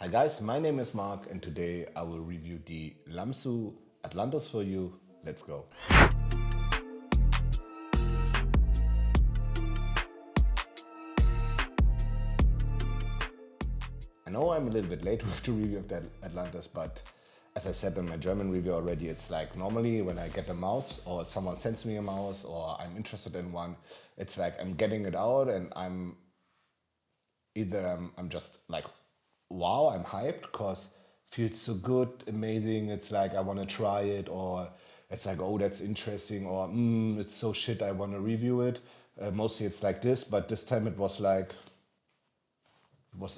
Hi guys, my name is Mark and today I will review the Lamzu Atlantis for you. Let's go. I know I'm a little bit late with the review of the Atlantis, but as I said in my German review already, it's like normally when I get a mouse or someone sends me a mouse or I'm interested in one, it's like I'm getting it out and I'm just like, wow, I'm hyped because feels so good, amazing. It's like I want to try it, or it's like, oh, that's interesting, or it's so shit, I want to review it. Mostly it's like this, but this time it was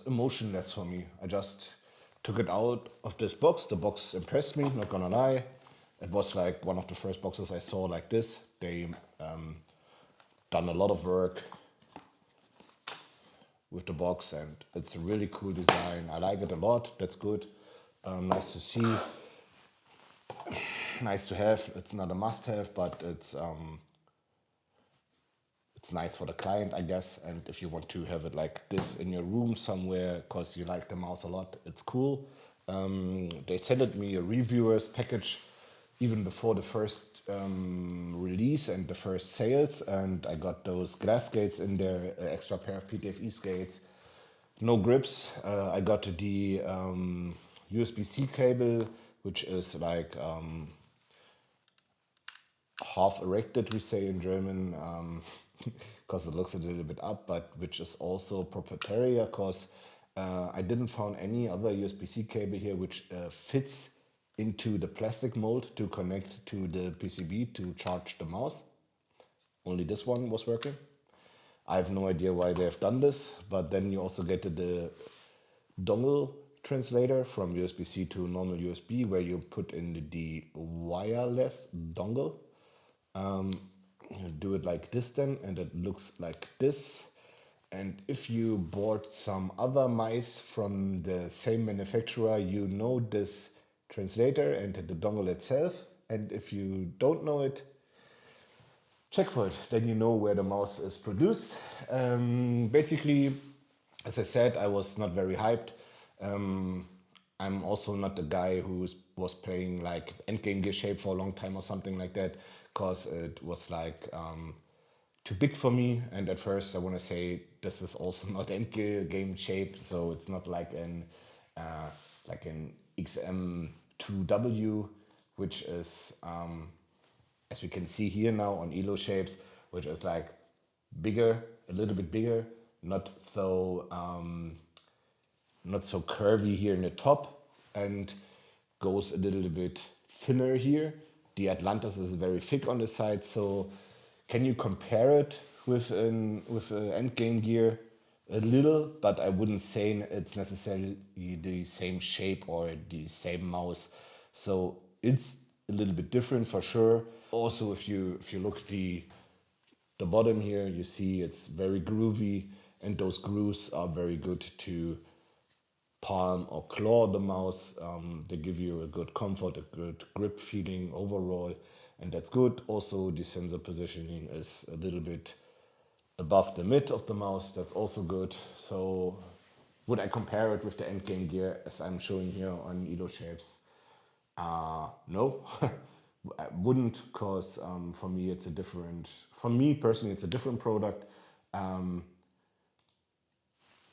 emotionless for me. I just took it out of this box. The box impressed me, not gonna lie. It was like one of the first boxes I saw like this. They done a lot of work with the box and it's a really cool design. I like it a lot. That's good. Nice to see, nice to have. It's not a must-have, but it's nice for the client, I guess. And if you want to have it like this in your room somewhere because you like the mouse a lot, it's cool. They sent me a reviewer's package even before the first release and the first sales, and I got those glass gates in there, extra pair of PTFE skates, no grips. I got the USB-C cable, which is like half erected, we say in German, because it looks a little bit up, but which is also proprietary because I didn't find any other USB-C cable here which fits into the plastic mold to connect to the PCB to charge the mouse. Only this one was working. I have no idea why they have done this, but then you also get the dongle translator from USB-C to normal USB where you put in the wireless dongle. You do it like this then, and it looks like this. And if you bought some other mice from the same manufacturer, you know this translator and the dongle itself. And if you don't know it, check for it. Then you know where the mouse is produced. Basically, as I said, I was not very hyped. I'm also not the guy who was playing like endgame gear shape for a long time or something like that, because it was like too big for me. And at first, I want to say this is also not endgame shape, so it's not like an XM2W, which is as we can see here now on Elo shapes, which is like bigger, a little bit bigger, not so not so curvy here in the top, and goes a little bit thinner here. The Atlantis is very thick on the side, so can you compare it with an endgame gear? A little, but I wouldn't say it's necessarily the same shape or the same mouse. So it's a little bit different for sure. Also, if you look the bottom here, you see it's very groovy, and those grooves are very good to palm or claw the mouse. They give you a good comfort, a good grip feeling overall, and that's good. Also, the sensor positioning is a little bit above the mid of the mouse. That's also good. So would I compare it with the endgame gear as I'm showing here on Elo shapes? No, I wouldn't, because for me it's a different. For me personally, it's a different product.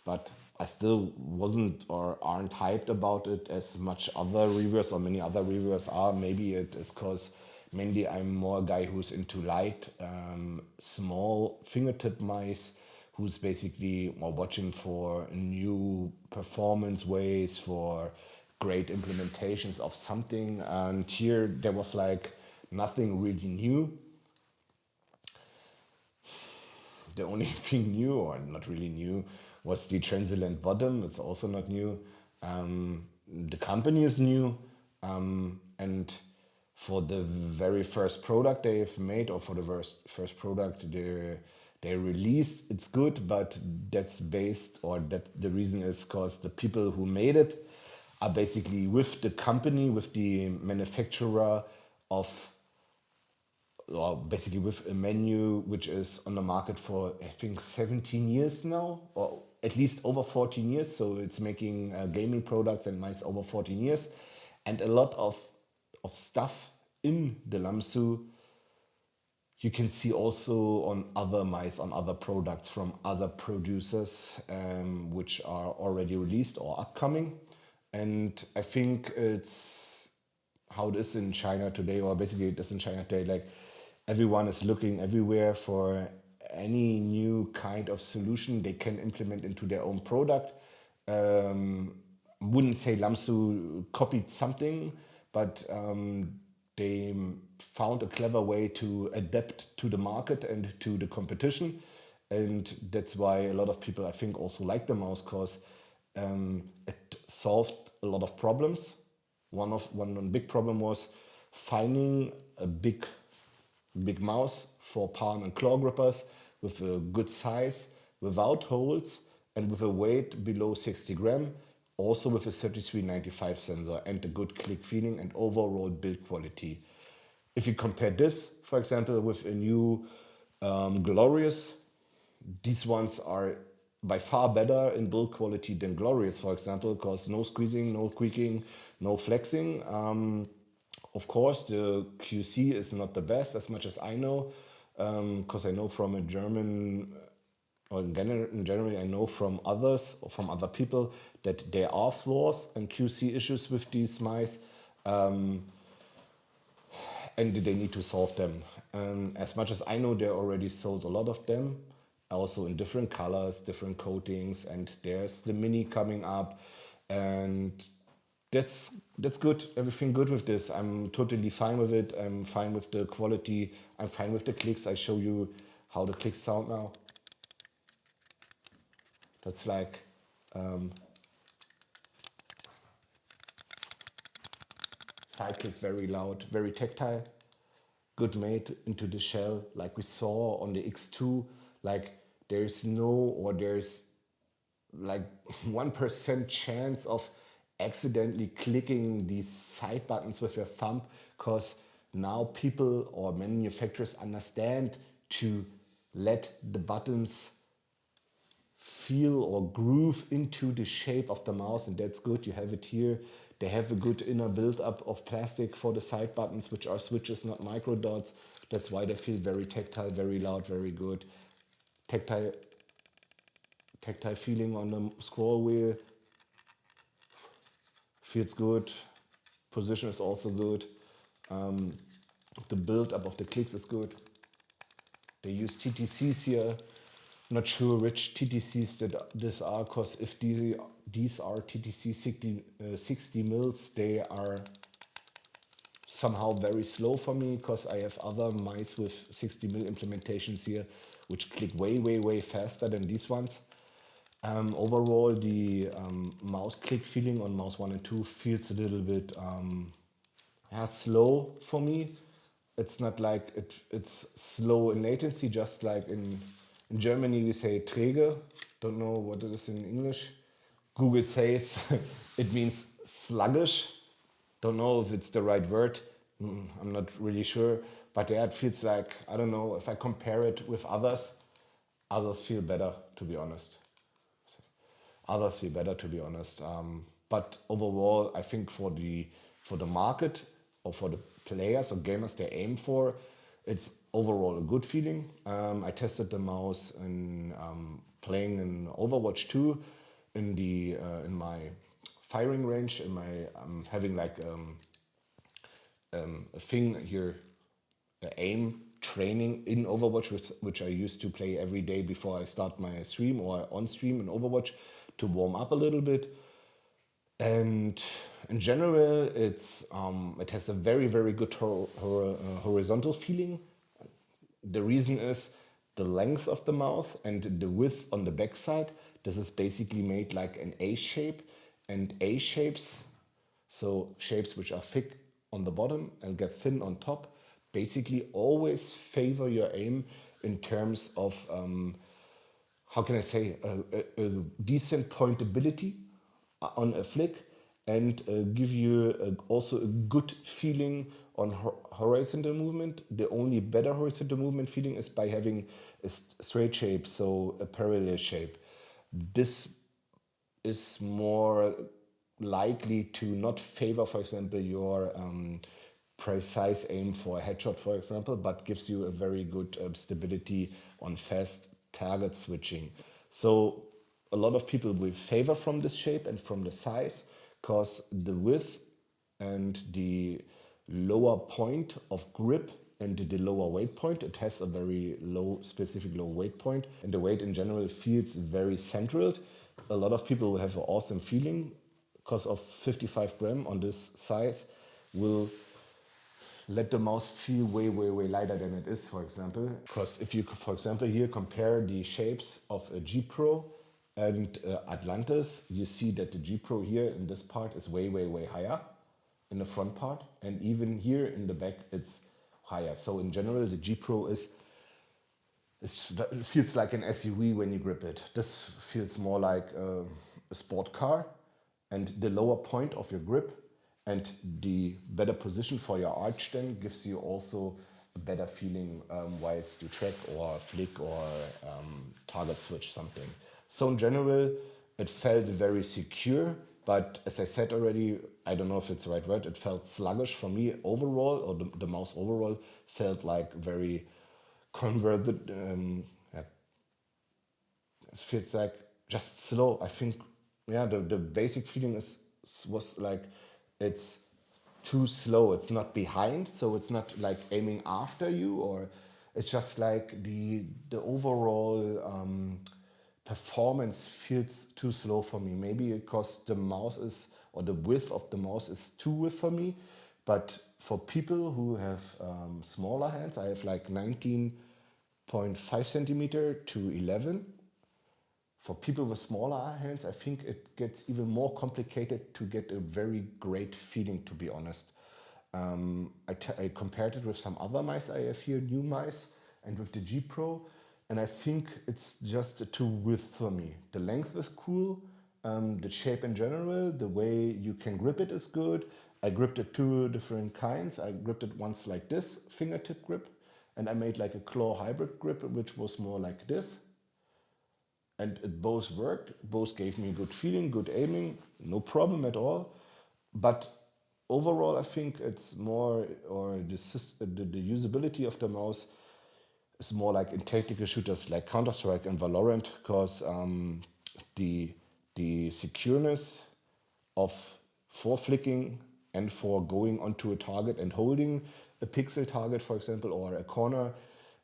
But I still wasn't or aren't hyped about it as much other reviewers or many other reviewers are. Maybe it is because mainly I'm more a guy who's into light, small fingertip mice, who's basically more watching for new performance ways, for great implementations of something. And here there was like nothing really new. The only thing new, or not really new, was the translucent bottom. It's also not new. The company is new, and for the very first product they've made, or for the first product they released, it's good. But that's based, or that the reason is because the people who made it are basically with the company, with the manufacturer of, or basically with a menu which is on the market for I think 17 years now, or at least over 14 years. So it's making gaming products and mice over 14 years. And a lot of stuff in the Lamzu you can see also on other mice, on other products from other producers, which are already released or upcoming. And I think it's how it is in China today, or basically it is in China today. Like everyone is looking everywhere for any new kind of solution they can implement into their own product. Wouldn't say Lamsu copied something, but they found a clever way to adapt to the market and to the competition. And that's why a lot of people, I think, also like the mouse because it solved a lot of problems. One big problem was finding a big mouse for palm and claw grippers with a good size, without holes, and with a weight below 60 gram, also with a 3395 sensor and a good click feeling and overall build quality. If you compare this, for example, with a new Glorious, these ones are by far better in build quality than Glorious, for example, because no squeezing, no creaking, no flexing. Of course, the QC is not the best, as much as I know, because I know from a German, or in general, I know from others or from other people that there are flaws and QC issues with these mice, and they need to solve them. As much as I know, they already sold a lot of them, also in different colors, different coatings, and there's the mini coming up, and that's good. Everything good with this. I'm totally fine with it. I'm fine with the quality. I'm fine with the clicks. I show you how the clicks sound now. That's like side clicks, very loud, very tactile, good made into the shell, like we saw on the X2. Like there's no, or there's like 1% chance of accidentally clicking these side buttons with your thumb, because now people or manufacturers understand to let the buttons feel or groove into the shape of the mouse, and that's good. You have it here. They have a good inner build-up of plastic for the side buttons, which are switches, not micro dots. That's why they feel very tactile, very loud, very good. Tactile, tactile feeling on the scroll wheel feels good. Position is also good. The build-up of the clicks is good. They use TTCs here. Not sure which TTCs that these are, because if these are TTC 60 mils, they are somehow very slow for me, because I have other mice with 60 mil implementations here, which click way faster than these ones. Overall, the mouse click feeling on mouse 1 and 2 feels a little bit slow for me. It's not like it's slow in latency, just like in Germany we say träge. Don't know what it is in English. Google says it means sluggish. Don't know if it's the right word. I'm not really sure. But yeah, it feels like, I don't know, if I compare it with others feel better, to be honest. Others feel better, to be honest. But overall, I think for the market, or for the players or gamers they aim for, it's overall a good feeling. I tested the mouse in playing in Overwatch 2 in my firing range. In my having like a thing here, aim training in Overwatch, which I used to play every day before I start my stream or on stream in Overwatch, to warm up a little bit. And in general, it has a very good horizontal feeling. The reason is the length of the mouth and the width on the backside. This is basically made like an A shape, and A shapes, so shapes which are thick on the bottom and get thin on top, basically always favor your aim in terms of how can I say, a decent pointability on a flick, and give you also a good feeling on horizontal movement. The only better horizontal movement feeling is by having a straight shape, so a parallel shape. this is more likely to not favor, for example, your precise aim for a headshot, for example, but gives you a very good stability on fast target switching. So a lot of people will favor from this shape and from the size, because the width and the lower point of grip and the lower weight point, it has a very low, specific low weight point, and the weight in general feels very central. A lot of people will have an awesome feeling because of 55 gram on this size will let the mouse feel way, way, way lighter than it is, for example. Because if you, for example, here compare the shapes of a G Pro and Atlantis, you see that the G Pro here in this part is way, way, way higher in the front part. And even here in the back, it's higher. So in general, the G Pro it feels like an SUV when you grip it. This feels more like a sport car, and the lower point of your grip and the better position for your arch then gives you also a better feeling whilst you track or flick or target switch something. So in general, it felt very secure, but as I said already, I don't know if it's the right word, it felt sluggish for me overall, or the mouse overall felt like very converted. Yeah, it feels like just slow. I think, yeah, the basic feeling was like it's too slow. It's not behind, so it's not like aiming after you, or it's just like the overall performance feels too slow for me. Maybe because the mouse is, or the width of the mouse is too width for me. But for people who have smaller hands, I have like 19.5 centimeter to 11. For people with smaller hands, I think it gets even more complicated to get a very great feeling, to be honest. I compared it with some other mice I have here, new mice, and with the G Pro, and I think it's just too width for me. The length is cool, the shape in general, the way you can grip it is good. I gripped it two different kinds. I gripped it once like this, fingertip grip, and I made like a claw hybrid grip, which was more like this. And it both worked, both gave me good feeling, good aiming, no problem at all. But overall, I think it's more, or the usability of the mouse is more like in tactical shooters like Counter-Strike and Valorant, because the secureness of for flicking and for going onto a target and holding a pixel target, for example, or a corner,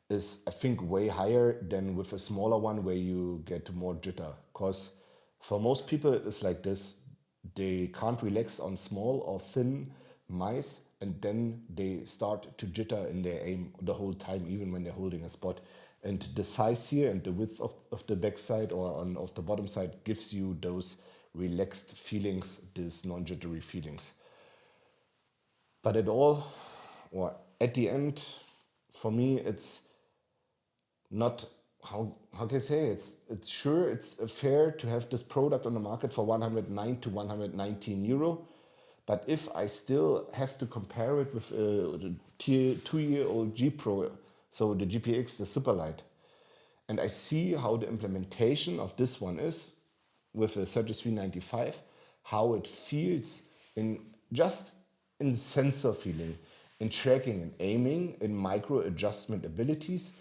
is I think way higher than with a smaller one where you get more jitter. Because for most people it's like this, they can't relax on small or thin mice, and then they start to jitter in their aim the whole time, even when they're holding a spot. And the size here and the width of the backside or of the bottom side gives you those relaxed feelings, these non-jittery feelings. But at all, or at the end, for me, it's not, how can I say, it's sure it's fair to have this product on the market for 109 to 119 euro. But if I still have to compare it with the 2-year-old G Pro, so the GPX, the Superlight, and I see how the implementation of this one is with a 3395, how it feels in just in sensor feeling, in tracking and aiming, in micro adjustment abilities.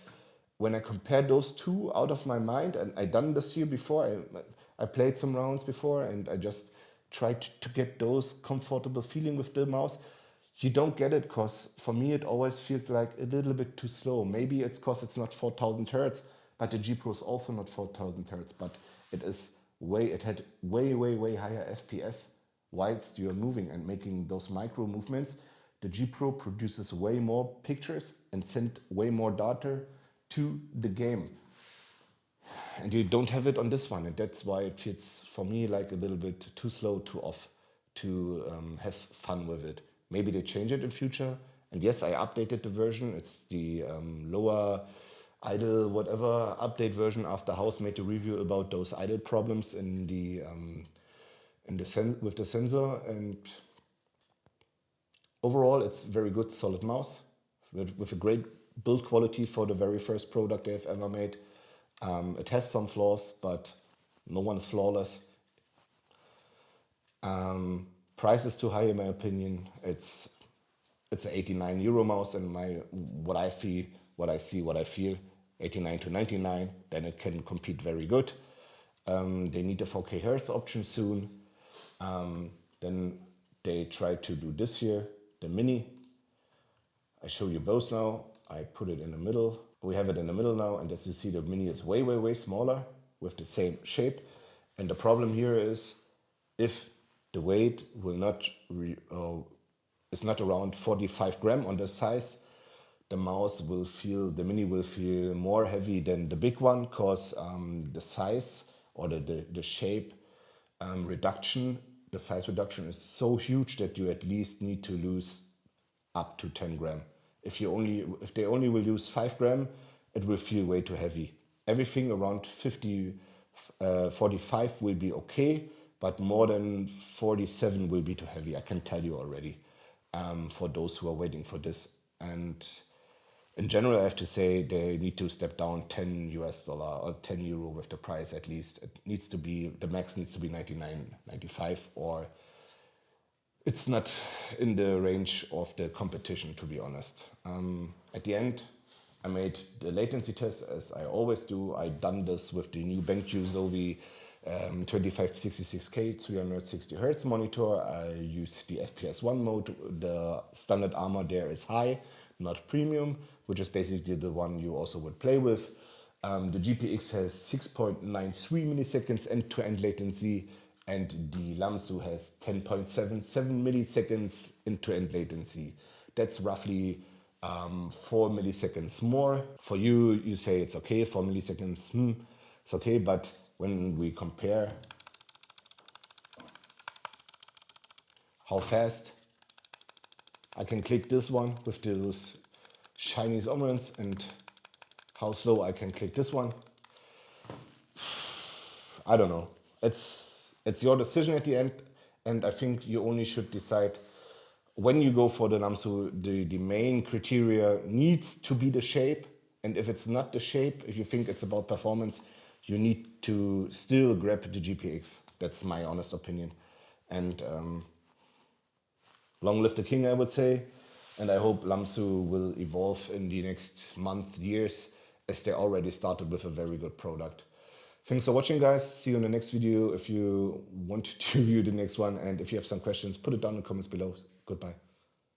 When I compare those two out of my mind, and I done this here before, I played some rounds before, and I just tried to get those comfortable feeling with the mouse. You don't get it, because for me it always feels like a little bit too slow. Maybe it's because it's not 4000 hertz, but the G Pro is also not 4000 hertz, but it had way, way, way higher FPS whilst you're moving and making those micro movements. The G Pro produces way more pictures and send way more data to the game. And you don't have it on this one, and that's why it feels for me like a little bit too slow, too off to have fun with it. Maybe they change it in future. And yes, I updated the version. It's the lower idle whatever update version after House made a review about those idle problems in the with the sensor. And overall, it's very good, solid mouse with a great build quality for the very first product they've ever made. It has some flaws, but No one is flawless. Price is too high in my opinion. It's an 89 euro mouse, and what I feel, what I see, what I feel, 89 to 99. Then it can compete very good. They need a 4K Hertz option soon. Then they tried to do this here, the Mini. I show you both now. I put it in the middle. We have it in the middle now, and as you see, the Mini is way, way, way smaller with the same shape. And the problem here is, if the weight will not is not around 45 gram on the size, the Mini will feel more heavy than the big one, because the size or the shape reduction, the size reduction is so huge that you at least need to lose up to 10 gram. If they only will use 5 gram, it will feel way too heavy. Everything around 45 will be okay, but more than 47 will be too heavy. I can tell you already, for those who are waiting for this. And in general, I have to say they need to step down $10 or 10 euro with the price at least. It needs to be, the max needs to be 99, 95, or it's not in the range of the competition, to be honest. At the end, I made the latency test as I always do. I done this with the new BenQ Zowie 2566K 360 Hertz monitor. I use the FPS1 mode. The standard armor there is high, not premium, which is basically the one you also would play with. The GPX has 6.93 milliseconds end-to-end latency, and the Lamzu has 10.77 milliseconds end-to-end latency. That's roughly 4 milliseconds more. For you, you say it's okay, 4 milliseconds, it's okay, but when we compare how fast I can click this one with those Chinese omrans and how slow I can click this one, I don't know. It's your decision at the end, and I think you only should decide when you go for the Lamzu. The main criteria needs to be the shape, and if it's not the shape, if you think it's about performance, you need to still grab the GPX. That's my honest opinion. And long live the king, I would say. And I hope Lamzu will evolve in the next month, years, as they already started with a very good product. Thanks for watching, guys. See you in the next video if you want to view the next one. And if you have some questions, put it down in the comments below. Goodbye.